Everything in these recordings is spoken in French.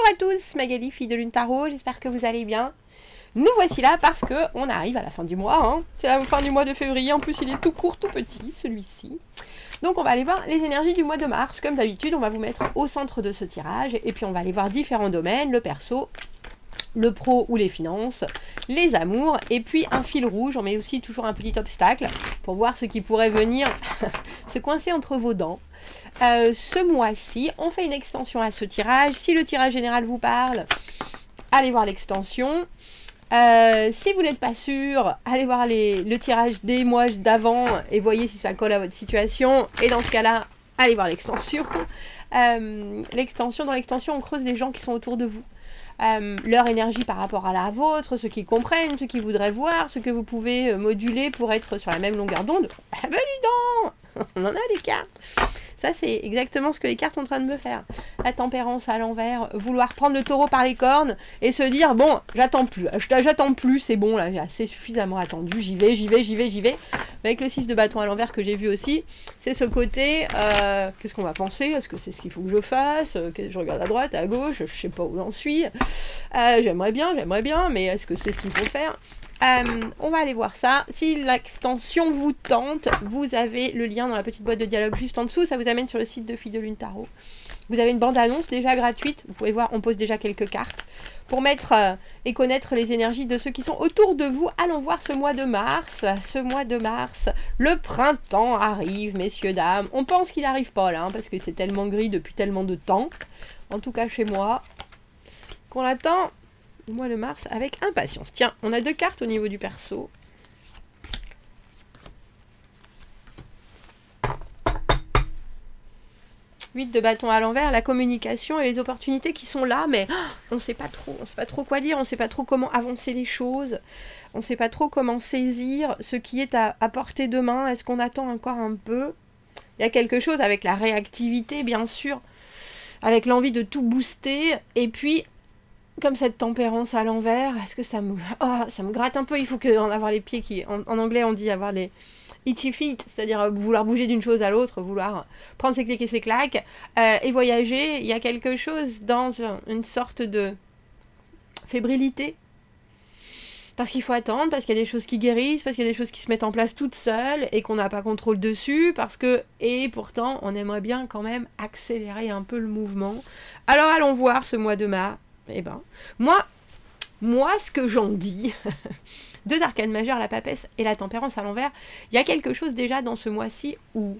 Bonjour à tous, Magali, fille de Lune Tarot, j'espère que vous allez bien. Nous voici là parce que on arrive à la fin du mois, hein. C'est la fin du mois de février, en plus il est tout court, tout petit, celui-ci. Donc on va aller voir les énergies du mois de mars, comme d'habitude on va vous mettre au centre de ce tirage, et puis on va aller voir différents domaines, le perso, le pro ou les finances, les amours, et puis un fil rouge, on met aussi toujours un petit obstacle, pour voir ce qui pourrait venir se coincer entre vos dents. Ce mois-ci, on fait une extension à ce tirage. Si le tirage général vous parle, allez voir l'extension. Si vous n'êtes pas sûr, allez voir le tirage des mois d'avant et voyez si ça colle à votre situation. Et dans ce cas-là, allez voir l'extension. Dans l'extension, on creuse les gens qui sont autour de vous. Leur énergie par rapport à la vôtre, ceux qui comprennent, ceux qui voudraient voir, ce que vous pouvez moduler pour être sur la même longueur d'onde. Ah ben dis donc, on en a des cartes. Ça, c'est exactement ce que les cartes sont en train de me faire. La tempérance à l'envers, vouloir prendre le taureau par les cornes et se dire, bon, j'attends plus, c'est bon, là, j'ai assez suffisamment attendu, j'y vais. Mais avec le 6 de bâton à l'envers que j'ai vu aussi, c'est ce côté, qu'est-ce qu'on va penser? Est-ce que c'est ce qu'il faut que je fasse? Je regarde à droite, à gauche, je sais pas où j'en suis. J'aimerais bien, mais est-ce que c'est ce qu'il faut faire? On va aller voir ça. Si l'extension vous tente, vous avez le lien dans la petite boîte de dialogue juste en dessous. Ça vous amène sur le site de Fille de Lune Tarot. Vous avez une bande-annonce déjà gratuite. Vous pouvez voir, on pose déjà quelques cartes pour mettre et connaître les énergies de ceux qui sont autour de vous. Allons voir ce mois de mars. Ce mois de mars, le printemps arrive, messieurs, dames. On pense qu'il n'arrive pas là, hein, parce que c'est tellement gris depuis tellement de temps. En tout cas chez moi, qu'on attend le mois de mars avec impatience. Tiens, on a deux cartes au niveau du perso. Huit de bâton à l'envers, la communication et les opportunités qui sont là, mais on ne sait pas trop quoi dire, on ne sait pas trop comment avancer les choses, on ne sait pas trop comment saisir ce qui est à portée de main. Est-ce qu'on attend encore un peu? Il y a quelque chose avec la réactivité, bien sûr, avec l'envie de tout booster, et puis comme cette tempérance à l'envers, est-ce que ça me gratte un peu? Il faut avoir les pieds qui... En anglais, on dit avoir les itchy feet, c'est-à-dire vouloir bouger d'une chose à l'autre, vouloir prendre ses clics et ses claques, et voyager. Il y a quelque chose dans une sorte de fébrilité. Parce qu'il faut attendre, parce qu'il y a des choses qui guérissent, parce qu'il y a des choses qui se mettent en place toutes seules, et qu'on n'a pas contrôle dessus, parce que... Et pourtant, on aimerait bien quand même accélérer un peu le mouvement. Alors allons voir ce mois de mars. Eh ben, moi, ce que j'en dis, deux arcanes majeures, la papesse et la tempérance à l'envers, il y a quelque chose déjà dans ce mois-ci où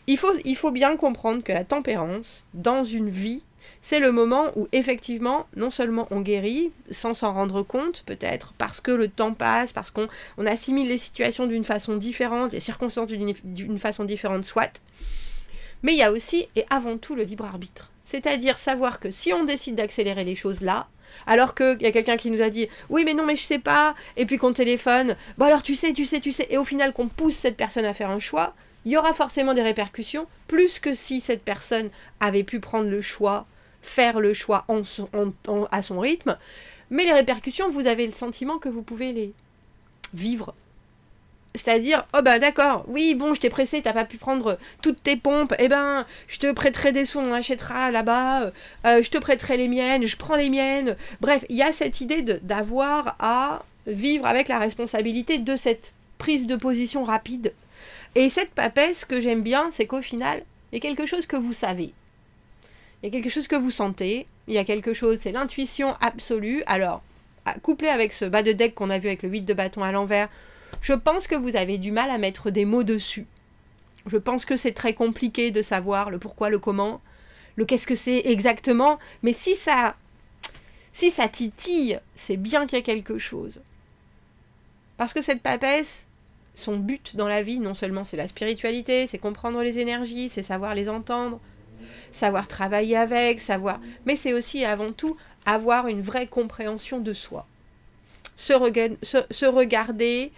il faut bien comprendre que la tempérance, dans une vie, c'est le moment où effectivement, non seulement on guérit, sans s'en rendre compte peut-être, parce que le temps passe, parce qu'on assimile les situations d'une façon différente, les circonstances d'une façon différente, soit, mais il y a aussi, et avant tout, le libre arbitre. C'est-à-dire savoir que si on décide d'accélérer les choses là, alors qu'il y a quelqu'un qui nous a dit « Oui, mais non, mais je sais pas », et puis qu'on téléphone « Bon alors tu sais », et au final qu'on pousse cette personne à faire un choix, il y aura forcément des répercussions, plus que si cette personne avait pu prendre le choix, faire le choix à son rythme. Mais les répercussions, vous avez le sentiment que vous pouvez les vivre. C'est-à-dire, oh bah d'accord, oui, bon, je t'ai pressé, t'as pas pu prendre toutes tes pompes, eh ben, je te prêterai des sous, on achètera là-bas, je te prêterai les miennes, je prends les miennes. Bref, il y a cette idée d'avoir à vivre avec la responsabilité de cette prise de position rapide. Et cette papesse, que j'aime bien, c'est qu'au final, il y a quelque chose que vous savez. Il y a quelque chose que vous sentez, il y a quelque chose, c'est l'intuition absolue. Alors, couplé avec ce bas de deck qu'on a vu avec le 8 de bâton à l'envers, je pense que vous avez du mal à mettre des mots dessus. Je pense que c'est très compliqué de savoir le pourquoi, le comment, le qu'est-ce que c'est exactement. Mais si ça titille, c'est bien qu'il y a quelque chose. Parce que cette papesse, son but dans la vie, non seulement c'est la spiritualité, c'est comprendre les énergies, c'est savoir les entendre, savoir travailler avec, mais c'est aussi avant tout avoir une vraie compréhension de soi. Se regarder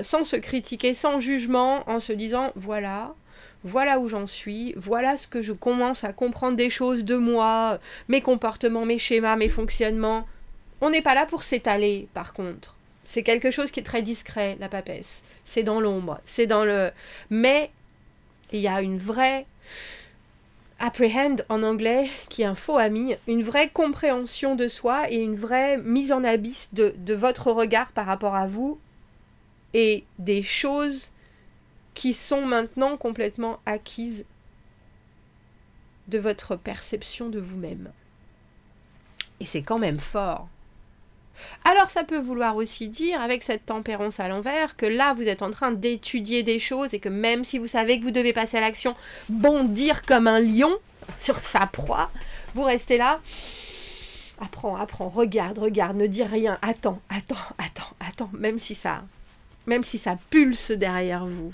sans se critiquer, sans jugement, en se disant voilà où j'en suis, voilà ce que je commence à comprendre des choses de moi, mes comportements, mes schémas, mes fonctionnements. On n'est pas là pour s'étaler, par contre. C'est quelque chose qui est très discret, la papesse. C'est dans l'ombre, c'est dans le... Mais il y a une vraie apprehend en anglais, qui est un faux ami, une vraie compréhension de soi et une vraie mise en abysse de votre regard par rapport à vous et des choses qui sont maintenant complètement acquises de votre perception de vous-même. Et c'est quand même fort. Alors ça peut vouloir aussi dire, avec cette tempérance à l'envers, que là vous êtes en train d'étudier des choses et que même si vous savez que vous devez passer à l'action, bondir comme un lion sur sa proie, vous restez là, apprends, regarde, ne dis rien, attends, même si ça pulse derrière vous.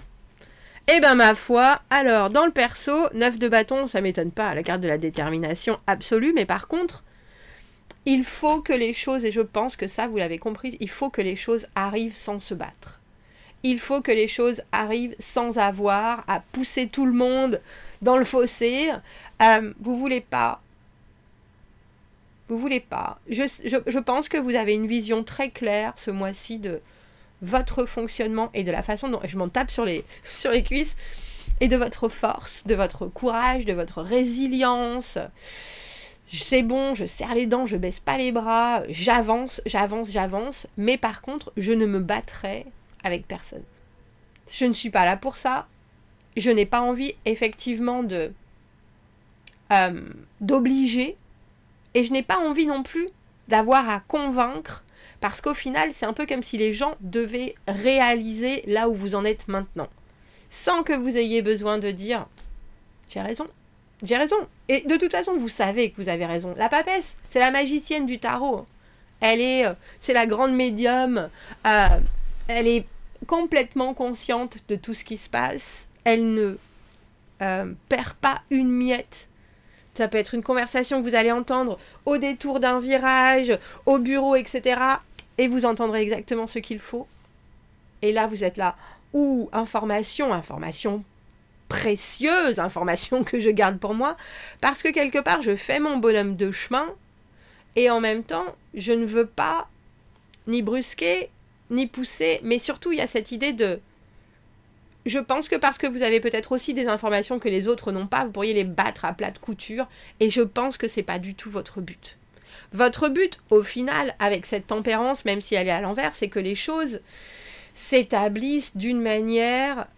Eh ben ma foi, alors dans le perso, 9 de bâton, ça m'étonne pas, la carte de la détermination absolue, mais par contre, il faut que les choses, et je pense que ça vous l'avez compris, il faut que les choses arrivent sans se battre. Il faut que les choses arrivent sans avoir à pousser tout le monde dans le fossé. Vous voulez pas. Je pense que vous avez une vision très claire ce mois-ci de votre fonctionnement et de la façon dont je m'en tape sur les cuisses et de votre force, de votre courage, de votre résilience. C'est bon, je serre les dents, je baisse pas les bras, j'avance, mais par contre, je ne me battrai avec personne. Je ne suis pas là pour ça. Je n'ai pas envie, effectivement, d'obliger. Et je n'ai pas envie non plus d'avoir à convaincre, parce qu'au final, c'est un peu comme si les gens devaient réaliser là où vous en êtes maintenant. Sans que vous ayez besoin de dire « j'ai raison ». J'ai raison. Et de toute façon, vous savez que vous avez raison. La papesse, c'est la magicienne du tarot. C'est la grande médium. Elle est complètement consciente de tout ce qui se passe. Elle ne perd pas une miette. Ça peut être une conversation que vous allez entendre au détour d'un virage, au bureau, etc. Et vous entendrez exactement ce qu'il faut. Et là, vous êtes là. Ouh, information précieuse, information que je garde pour moi, parce que quelque part, je fais mon bonhomme de chemin, et en même temps, je ne veux pas ni brusquer, ni pousser, mais surtout, il y a cette idée de... Je pense que parce que vous avez peut-être aussi des informations que les autres n'ont pas, vous pourriez les battre à plat de couture, et je pense que c'est pas du tout votre but. Votre but, au final, avec cette tempérance, même si elle est à l'envers, c'est que les choses s'établissent d'une manière...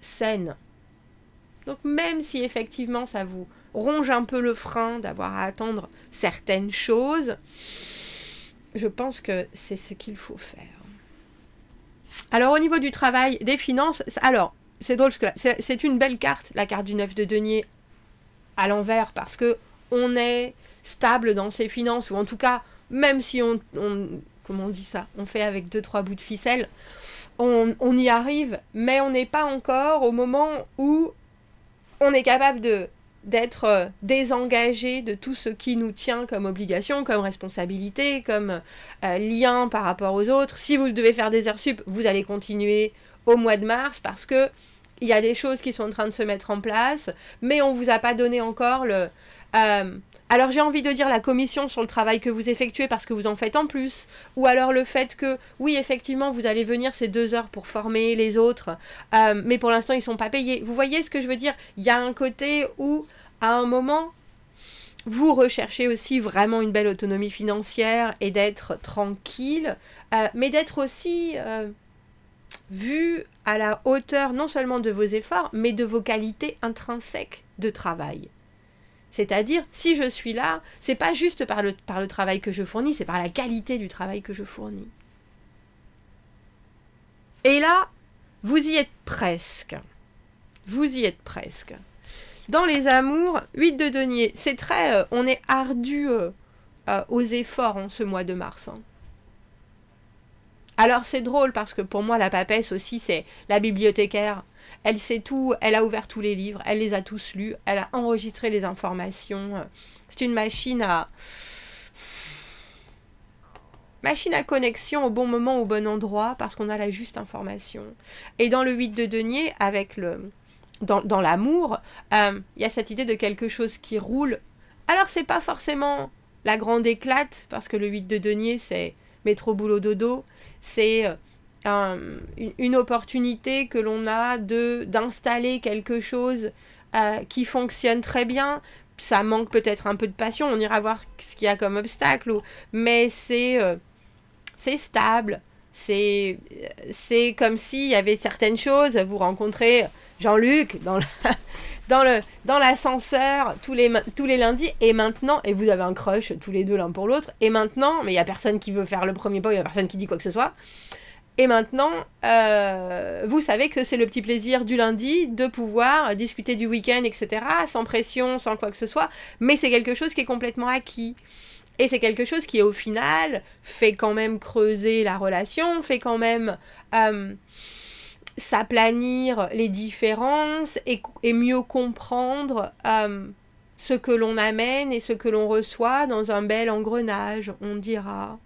saine. Donc même si effectivement ça vous ronge un peu le frein d'avoir à attendre certaines choses, je pense que c'est ce qu'il faut faire. Alors au niveau du travail, des finances, alors c'est drôle parce que c'est une belle carte, la carte du 9 de denier à l'envers, parce que on est stable dans ses finances, ou en tout cas, même si comment on dit ça, on fait avec 2-3 bouts de ficelle, on y arrive, mais on n'est pas encore au moment où on est capable d'être désengagé de tout ce qui nous tient comme obligation, comme responsabilité, comme lien par rapport aux autres. Si vous devez faire des heures sup, vous allez continuer au mois de mars parce que il y a des choses qui sont en train de se mettre en place, mais on ne vous a pas donné encore le... alors j'ai envie de dire la commission sur le travail que vous effectuez parce que vous en faites en plus, ou alors le fait que, oui, effectivement, vous allez venir ces 2 heures pour former les autres, mais pour l'instant, ils ne sont pas payés. Vous voyez ce que je veux dire? Il y a un côté où, à un moment, vous recherchez aussi vraiment une belle autonomie financière et d'être tranquille, mais d'être aussi vu à la hauteur non seulement de vos efforts, mais de vos qualités intrinsèques de travail. C'est-à-dire, si je suis là, c'est pas juste par le travail que je fournis, c'est par la qualité du travail que je fournis. Et là, vous y êtes presque. Vous y êtes presque. Dans les amours, 8 de denier, c'est très... on est ardu aux efforts en ce mois de mars. Hein. Alors c'est drôle parce que pour moi, la papesse aussi, c'est la bibliothécaire. Elle sait tout, elle a ouvert tous les livres, elle les a tous lus, elle a enregistré les informations. C'est une machine à connexion au bon moment, au bon endroit, parce qu'on a la juste information. Et dans le 8 de denier, avec dans l'amour, il y a cette idée de quelque chose qui roule. Alors c'est pas forcément la grande éclate, parce que le 8 de denier, c'est métro boulot dodo, c'est... une opportunité que l'on a d'installer quelque chose qui fonctionne très bien. Ça manque peut-être un peu de passion, on ira voir ce qu'il y a comme obstacle, mais c'est stable. C'est comme s'il y avait certaines choses. Vous rencontrez Jean-Luc dans l'ascenseur tous les lundis, et maintenant, et vous avez un crush tous les deux l'un pour l'autre, et maintenant, mais il n'y a personne qui veut faire le premier pas, il n'y a personne qui dit quoi que ce soit. Et maintenant, vous savez que c'est le petit plaisir du lundi de pouvoir discuter du week-end, etc., sans pression, sans quoi que ce soit, mais c'est quelque chose qui est complètement acquis. Et c'est quelque chose qui, au final, fait quand même creuser la relation, fait quand même s'aplanir les différences et mieux comprendre ce que l'on amène et ce que l'on reçoit dans un bel engrenage, on dira.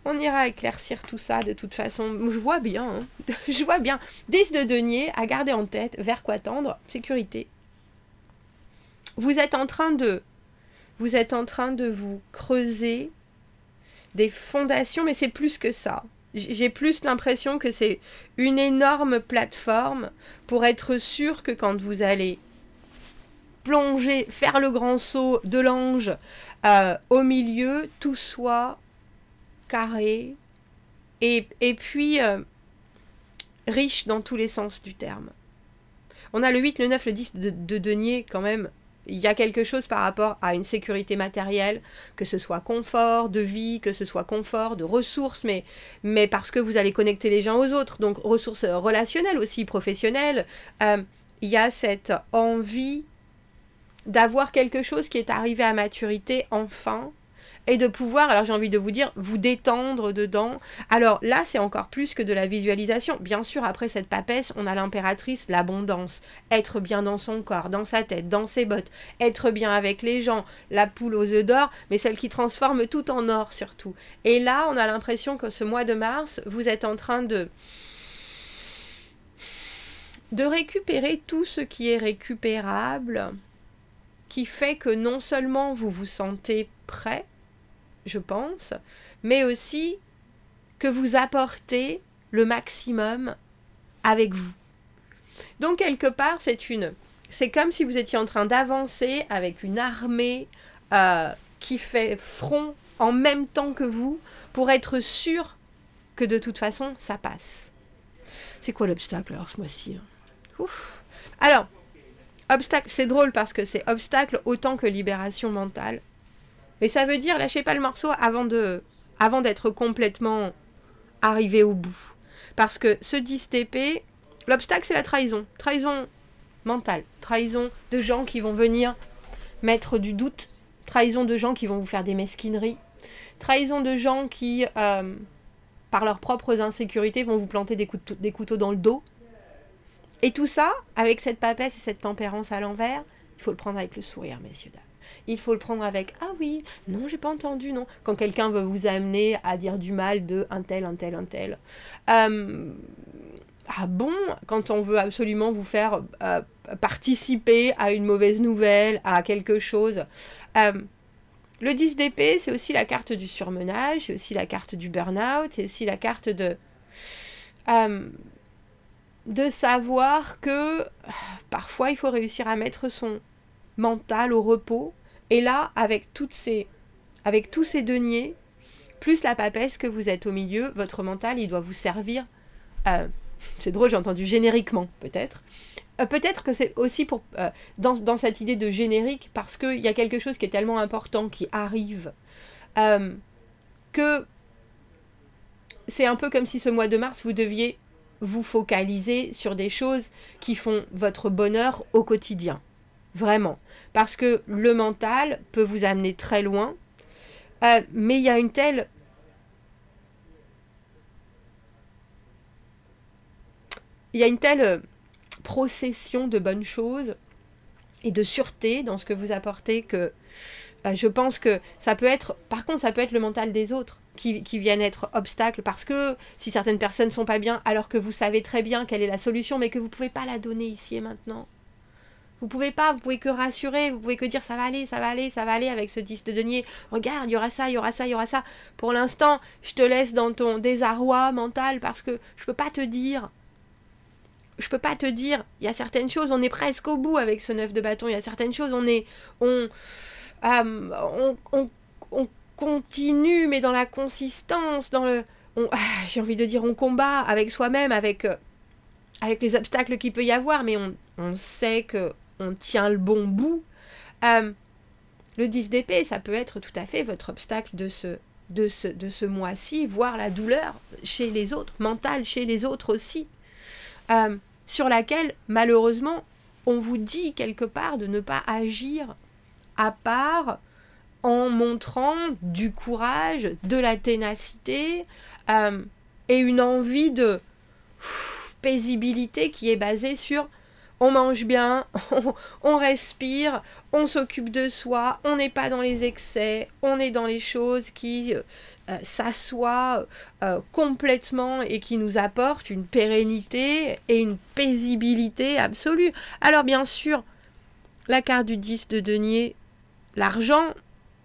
On ira éclaircir tout ça de toute façon. Je vois bien, hein. Je vois bien. 10 de denier à garder en tête, vers quoi tendre, sécurité. Vous êtes en train de vous creuser des fondations, mais c'est plus que ça. J'ai plus l'impression que c'est une énorme plateforme pour être sûr que quand vous allez plonger, faire le grand saut de l'ange au milieu, tout soit carré et puis riche dans tous les sens du terme. On a le 8, le 9, le 10 de denier quand même. Il y a quelque chose par rapport à une sécurité matérielle, que ce soit confort de vie, que ce soit confort de ressources, mais parce que vous allez connecter les gens aux autres, donc ressources relationnelles aussi, professionnelles. Il y a cette envie d'avoir quelque chose qui est arrivé à maturité enfin, et de pouvoir, alors j'ai envie de vous dire, vous détendre dedans. Alors là, c'est encore plus que de la visualisation. Bien sûr, après cette papesse, on a l'impératrice, l'abondance. Être bien dans son corps, dans sa tête, dans ses bottes. Être bien avec les gens, la poule aux œufs d'or, mais celle qui transforme tout en or surtout. Et là, on a l'impression que ce mois de mars, vous êtes en train de récupérer tout ce qui est récupérable, qui fait que non seulement vous vous sentez prêt, je pense, mais aussi que vous apportez le maximum avec vous. Donc, quelque part, c'est comme si vous étiez en train d'avancer avec une armée qui fait front en même temps que vous pour être sûr que de toute façon, ça passe. C'est quoi l'obstacle alors ce mois-ci? Ouf. Alors, obstacle, c'est drôle parce que c'est obstacle autant que libération mentale. Mais ça veut dire lâchez pas le morceau avant d'être complètement arrivé au bout. Parce que ce 10 TP, l'obstacle c'est la trahison. Trahison mentale. Trahison de gens qui vont venir mettre du doute. Trahison de gens qui vont vous faire des mesquineries. Trahison de gens qui, par leurs propres insécurités, vont vous planter des couteaux dans le dos. Et tout ça, avec cette papesse et cette tempérance à l'envers, il faut le prendre avec le sourire, messieurs, dames. Il faut le prendre avec « Ah oui, non, j'ai pas entendu, non ». Quand quelqu'un veut vous amener à dire du mal de un tel. Ah bon, quand on veut absolument vous faire participer à une mauvaise nouvelle, à quelque chose. Le 10 d'épée, c'est aussi la carte du surmenage, c'est aussi la carte du burn-out, c'est aussi la carte de savoir que parfois il faut réussir à mettre son mental au repos, et là avec tous ces deniers plus la papesse que vous êtes au milieu, votre mental il doit vous servir c'est drôle, j'ai entendu génériquement peut-être que c'est aussi pour dans cette idée de générique, parce qu'il y a quelque chose qui est tellement important qui arrive que c'est un peu comme si ce mois de mars vous deviez vous focaliser sur des choses qui font votre bonheur au quotidien. Vraiment. Parce que le mental peut vous amener très loin. Mais il y a une telle... procession de bonnes choses et de sûreté dans ce que vous apportez que je pense que ça peut être... Par contre, ça peut être le mental des autres qui viennent être obstacles, parce que si certaines personnes ne sont pas bien, alors que vous savez très bien quelle est la solution, mais que vous ne pouvez pas la donner ici et maintenant. Vous pouvez que rassurer, vous pouvez que dire ça va aller avec ce 10 de denier. Regarde, il y aura ça. Pour l'instant, je te laisse dans ton désarroi mental parce que je peux pas te dire je peux pas te dire, il y a certaines choses, on est presque au bout avec ce 9 de bâton, il y a certaines choses, on continue, mais dans la consistance, dans le... j'ai envie de dire, on combat avec soi-même, avec les obstacles qu'il peut y avoir, mais on sait qu'on tient le bon bout. Le 10 d'épée, ça peut être tout à fait votre obstacle de ce mois-ci, voire la douleur chez les autres, mentale chez les autres aussi, sur laquelle, malheureusement, on vous dit quelque part de ne pas agir à part en montrant du courage, de la ténacité et une envie de paisibilité qui est basée sur on mange bien, on respire, on s'occupe de soi, on n'est pas dans les excès, on est dans les choses qui s'assoient complètement et qui nous apportent une pérennité et une paisibilité absolue. Alors bien sûr, la carte du 10 de denier, l'argent,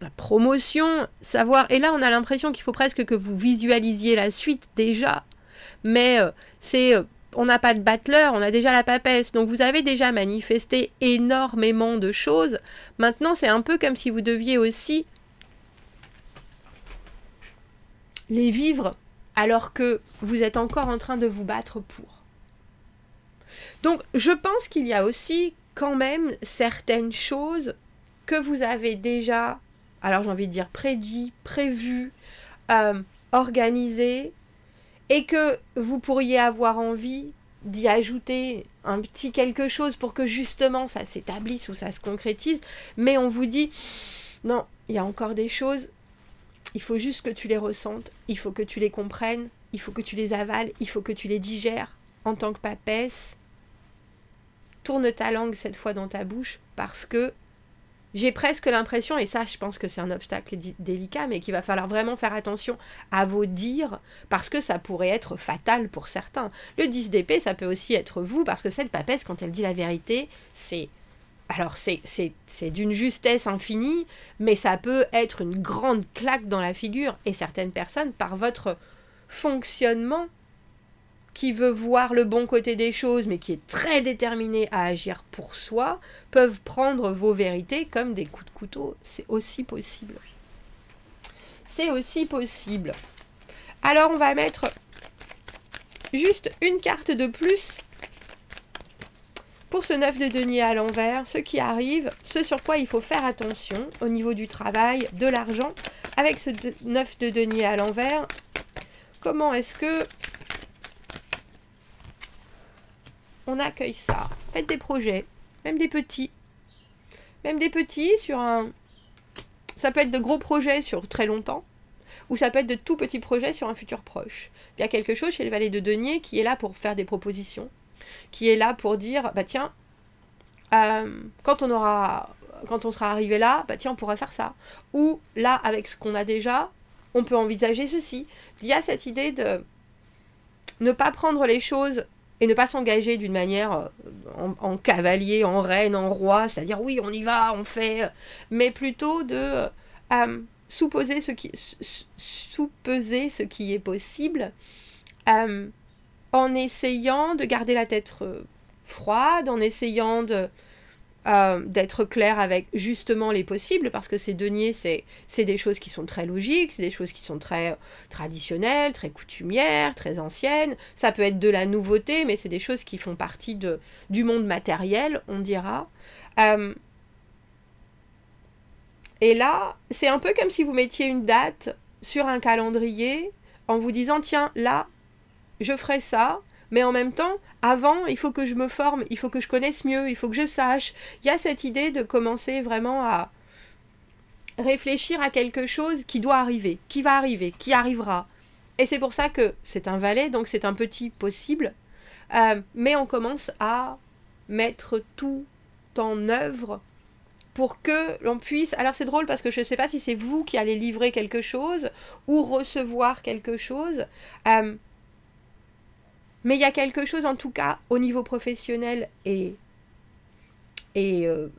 la promotion, savoir... Et là, on a l'impression qu'il faut presque que vous visualisiez la suite déjà. Mais on n'a pas de battleur, on a déjà la papesse. Donc vous avez déjà manifesté énormément de choses. Maintenant, c'est un peu comme si vous deviez aussi les vivre alors que vous êtes encore en train de vous battre pour. Donc, je pense qu'il y a aussi quand même certaines choses que vous avez déjà, alors j'ai envie de dire prédit, prévu, organisé, et que vous pourriez avoir envie d'y ajouter un petit quelque chose pour que justement ça s'établisse ou ça se concrétise, mais on vous dit, non, il y a encore des choses, il faut juste que tu les ressentes, il faut que tu les comprennes, il faut que tu les avales, il faut que tu les digères en tant que papesse. Tourne ta langue cette fois dans ta bouche, parce que j'ai presque l'impression, et ça je pense que c'est un obstacle délicat, mais qu'il va falloir vraiment faire attention à vos dires, parce que ça pourrait être fatal pour certains. Le 10 d'épée, ça peut aussi être vous, parce que cette papesse, quand elle dit la vérité, c'est d'une justesse infinie, mais ça peut être une grande claque dans la figure, et certaines personnes, par votre fonctionnement, qui veut voir le bon côté des choses, mais qui est très déterminé à agir pour soi, peuvent prendre vos vérités comme des coups de couteau. C'est aussi possible. C'est aussi possible. Alors, on va mettre juste une carte de plus pour ce 9 de denier à l'envers, ce qui arrive, ce sur quoi il faut faire attention au niveau du travail, de l'argent. Avec ce 9 de denier à l'envers, comment est-ce que on accueille ça? Faites des projets, même des petits sur un... Ça peut être de gros projets sur très longtemps, ou ça peut être de tout petits projets sur un futur proche. Il y a quelque chose chez les valets de denier qui est là pour faire des propositions, qui est là pour dire, bah tiens, quand on sera arrivé là, bah tiens, on pourra faire ça. Ou là, avec ce qu'on a déjà, on peut envisager ceci. Il y a cette idée de ne pas prendre les choses et ne pas s'engager d'une manière en cavalier, en reine, en roi, c'est-à-dire oui, on y va, on fait, mais plutôt de sous-peser ce qui est possible, en essayant de garder la tête froide, en essayant d'être clair avec justement les possibles, parce que ces deniers, c'est des choses qui sont très logiques, c'est des choses qui sont très traditionnelles, très coutumières, très anciennes. Ça peut être de la nouveauté, mais c'est des choses qui font partie du monde matériel, on dira. Et là, c'est un peu comme si vous mettiez une date sur un calendrier en vous disant, tiens, là, je ferai ça, mais en même temps, avant, il faut que je me forme, il faut que je connaisse mieux, il faut que je sache. Il y a cette idée de commencer vraiment à réfléchir à quelque chose qui doit arriver, qui va arriver, qui arrivera. Et c'est pour ça que c'est un valet, donc c'est un petit possible, mais on commence à mettre tout en œuvre pour que l'on puisse... Alors c'est drôle parce que je ne sais pas si c'est vous qui allez livrer quelque chose ou recevoir quelque chose, mais il y a quelque chose, en tout cas, au niveau professionnel et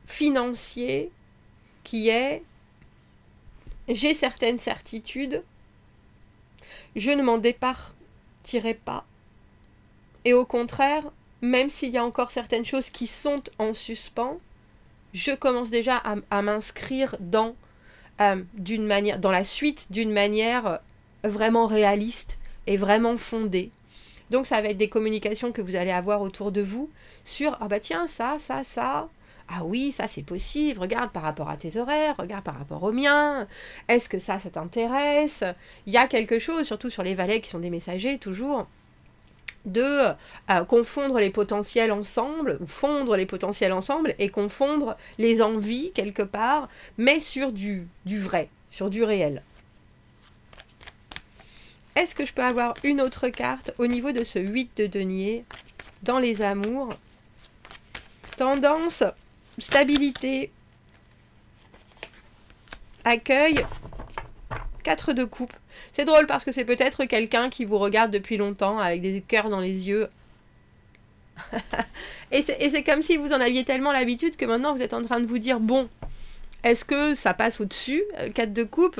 financier, qui est, j'ai certaines certitudes, je ne m'en départirai pas, et au contraire, même s'il y a encore certaines choses qui sont en suspens, je commence déjà à m'inscrire dans la suite d'une manière vraiment réaliste et vraiment fondée. Donc ça va être des communications que vous allez avoir autour de vous sur ah bah tiens ça, ah oui ça c'est possible, regarde par rapport à tes horaires, regarde par rapport aux miens, est-ce que ça t'intéresse? Il y a quelque chose, surtout sur les valets qui sont des messagers toujours, de confondre les potentiels ensemble, ou fondre les potentiels ensemble et confondre les envies quelque part, mais sur du vrai, sur du réel. Est-ce que je peux avoir une autre carte au niveau de ce 8 de denier dans les amours? Tendance, stabilité, accueil, 4 de coupe. C'est drôle parce que c'est peut-être quelqu'un qui vous regarde depuis longtemps avec des cœurs dans les yeux. et c'est comme si vous en aviez tellement l'habitude que maintenant vous êtes en train de vous dire bon, est-ce que ça passe au-dessus? 4 de coupe,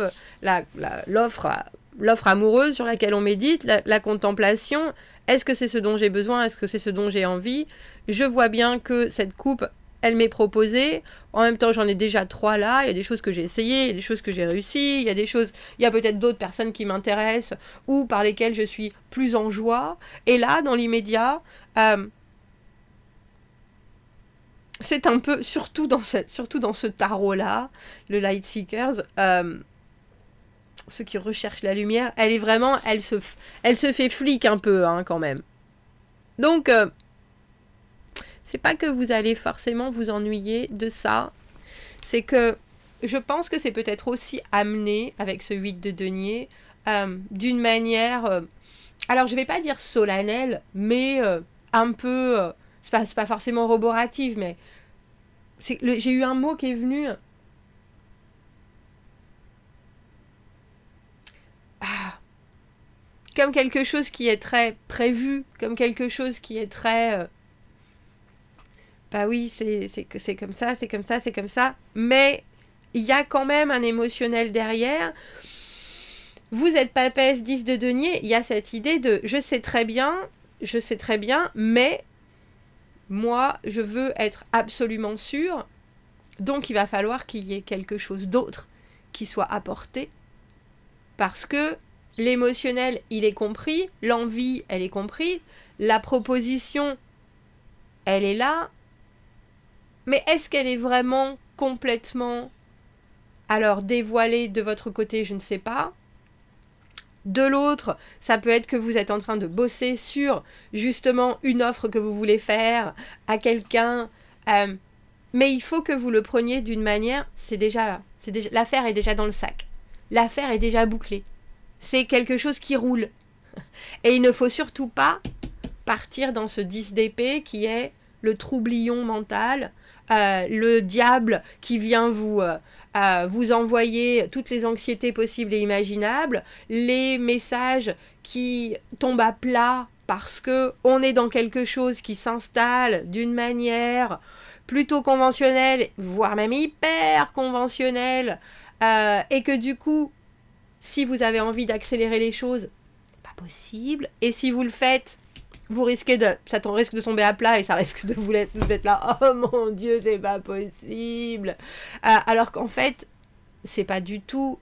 l'offre amoureuse sur laquelle on médite, la contemplation, est-ce que c'est ce dont j'ai besoin? Est-ce que c'est ce dont j'ai envie? Je vois bien que cette coupe, elle m'est proposée. En même temps, j'en ai déjà 3 là. Il y a des choses que j'ai essayées, il y a des choses que j'ai réussies, il y a peut-être d'autres personnes qui m'intéressent ou par lesquelles je suis plus en joie. Et là, dans l'immédiat, c'est un peu, surtout dans ce tarot-là, le Light Seekers, ceux qui recherchent la lumière, elle est vraiment, elle se fait flic un peu, hein, quand même. Donc, c'est pas que vous allez forcément vous ennuyer de ça, c'est que je pense que c'est peut-être aussi amené, avec ce 8 de denier, d'une manière, alors je vais pas dire solennelle, mais un peu, c'est pas forcément roborative, mais j'ai eu un mot qui est venu... comme quelque chose qui est très prévu, comme quelque chose qui est très... bah oui, c'est comme ça, c'est comme ça, c'est comme ça. Mais il y a quand même un émotionnel derrière. Vous êtes papesse 10 de denier, il y a cette idée de je sais très bien, mais moi, je veux être absolument sûre. Donc, il va falloir qu'il y ait quelque chose d'autre qui soit apporté. Parce que l'émotionnel, il est compris, l'envie, elle est comprise, la proposition, elle est là, mais est-ce qu'elle est vraiment complètement alors dévoilée de votre côté? Je ne sais pas. De l'autre, ça peut être que vous êtes en train de bosser sur justement une offre que vous voulez faire à quelqu'un, mais il faut que vous le preniez d'une manière, l'affaire est déjà dans le sac, l'affaire est déjà bouclée. C'est quelque chose qui roule. Et il ne faut surtout pas partir dans ce 10 d'épée qui est le troublion mental, le diable qui vient vous envoyer toutes les anxiétés possibles et imaginables, les messages qui tombent à plat parce que on est dans quelque chose qui s'installe d'une manière plutôt conventionnelle, voire même hyper conventionnelle, et que du coup, si vous avez envie d'accélérer les choses, c'est pas possible. Et si vous le faites, ça risque de tomber à plat et ça risque de vous être là, oh mon Dieu, c'est pas possible. Alors qu'en fait, c'est pas du tout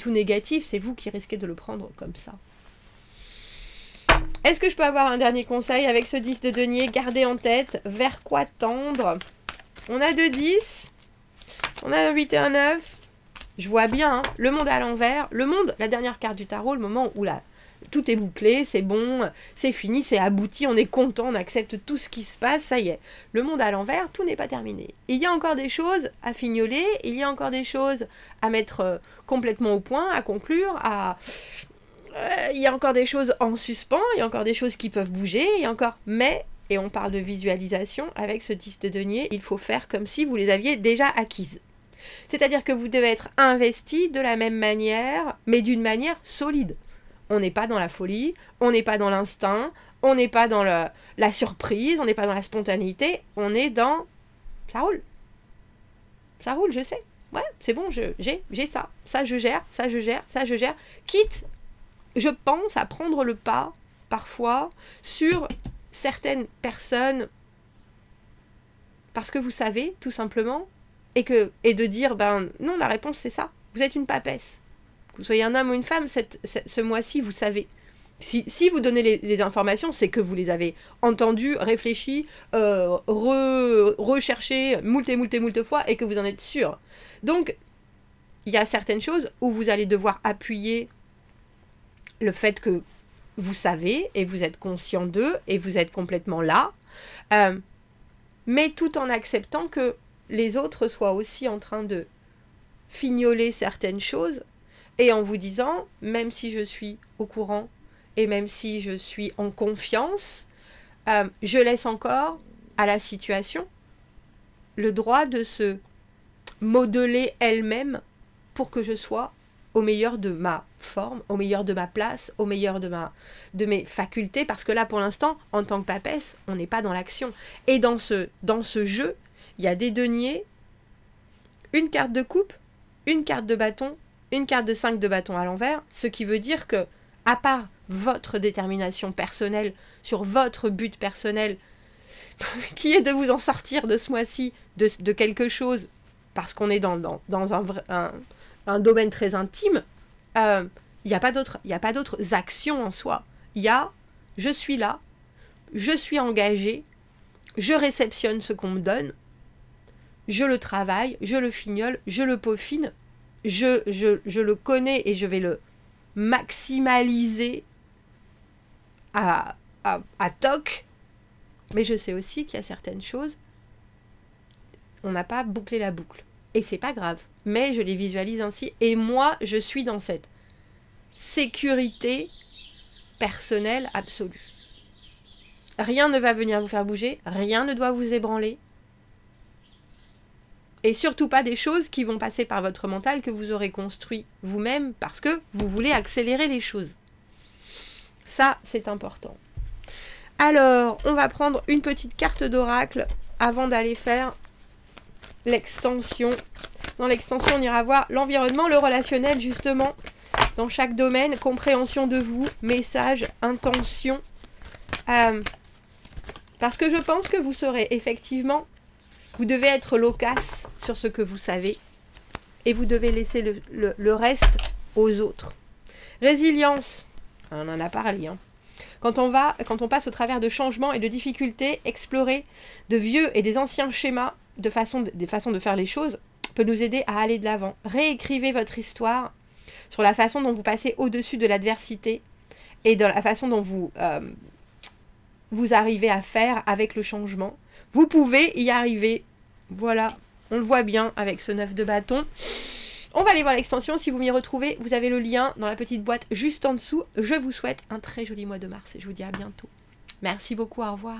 négatif, c'est vous qui risquez de le prendre comme ça. Est-ce que je peux avoir un dernier conseil avec ce 10 de denier? Gardez en tête vers quoi tendre. On a 2 10, on a un 8 et un 9. Je vois bien, hein, le monde à l'envers. Le monde, la dernière carte du tarot, le moment où là, tout est bouclé, c'est bon, c'est fini, c'est abouti, on est content, on accepte tout ce qui se passe, ça y est. Le monde à l'envers, tout n'est pas terminé. Il y a encore des choses à fignoler, il y a encore des choses à mettre complètement au point, à conclure, il y a encore des choses en suspens, il y a encore des choses qui peuvent bouger, il y a encore... Mais, et on parle de visualisation, avec ce 10 de denier, il faut faire comme si vous les aviez déjà acquises. C'est-à-dire que vous devez être investi de la même manière, mais d'une manière solide. On n'est pas dans la folie, on n'est pas dans l'instinct, on n'est pas dans la surprise, on n'est pas dans la spontanéité, on est dans... Ça roule. Ça roule, je sais. Ouais, c'est bon, j'ai ça. Ça, je gère, ça, je gère, ça, je gère. Quitte, je pense, à prendre le pas, parfois, sur certaines personnes, parce que vous savez, tout simplement, et de dire, ben non, la réponse c'est ça, vous êtes une papesse. Que vous soyez un homme ou une femme, ce mois-ci, vous savez. Si vous donnez les informations, c'est que vous les avez entendues, réfléchies, recherchées moult et moult et moult fois, et que vous en êtes sûr. Donc, il y a certaines choses où vous allez devoir appuyer le fait que vous savez, et vous êtes conscient d'eux, et vous êtes complètement là, mais tout en acceptant que les autres soient aussi en train de fignoler certaines choses, et en vous disant, même si je suis au courant, et même si je suis en confiance, je laisse encore à la situation le droit de se modeler elle-même pour que je sois au meilleur de ma forme, au meilleur de ma place, au meilleur de mes facultés, parce que là, pour l'instant, en tant que papesse, on n'est pas dans l'action. Et dans ce jeu, il y a des deniers, une carte de coupe, une carte de bâton, une carte de 5 de bâton à l'envers, ce qui veut dire que, à part votre détermination personnelle sur votre but personnel, qui est de vous en sortir de ce mois-ci, de quelque chose, parce qu'on est dans un domaine très intime, il n'y a pas d'autres actions en soi. Il y a, je suis là, je suis engagée, je réceptionne ce qu'on me donne, je le travaille, je le fignole, je le peaufine, je le connais et je vais le maximaliser à toc, mais je sais aussi qu'il y a certaines choses, on n'a pas bouclé la boucle. Et c'est pas grave, mais je les visualise ainsi, et moi, je suis dans cette sécurité personnelle absolue. Rien ne va venir vous faire bouger, rien ne doit vous ébranler, et surtout pas des choses qui vont passer par votre mental que vous aurez construit vous-même parce que vous voulez accélérer les choses. Ça, c'est important. Alors, on va prendre une petite carte d'oracle avant d'aller faire l'extension. Dans l'extension, on ira voir l'environnement, le relationnel, justement, dans chaque domaine, compréhension de vous, message, intention. Parce que je pense que vous serez effectivement, vous devez être loquace sur ce que vous savez et vous devez laisser le reste aux autres. Résilience, on en a parlé, hein. Quand on passe au travers de changements et de difficultés, explorer de vieux et des anciens schémas, des façons de faire les choses, peut nous aider à aller de l'avant. Réécrivez votre histoire sur la façon dont vous passez au-dessus de l'adversité et de la façon dont vous arrivez à faire avec le changement. Vous pouvez y arriver. Voilà, on le voit bien avec ce 9 de bâton. On va aller voir l'extension. Si vous m'y retrouvez, vous avez le lien dans la petite boîte juste en dessous. Je vous souhaite un très joli mois de mars et je vous dis à bientôt. Merci beaucoup, au revoir.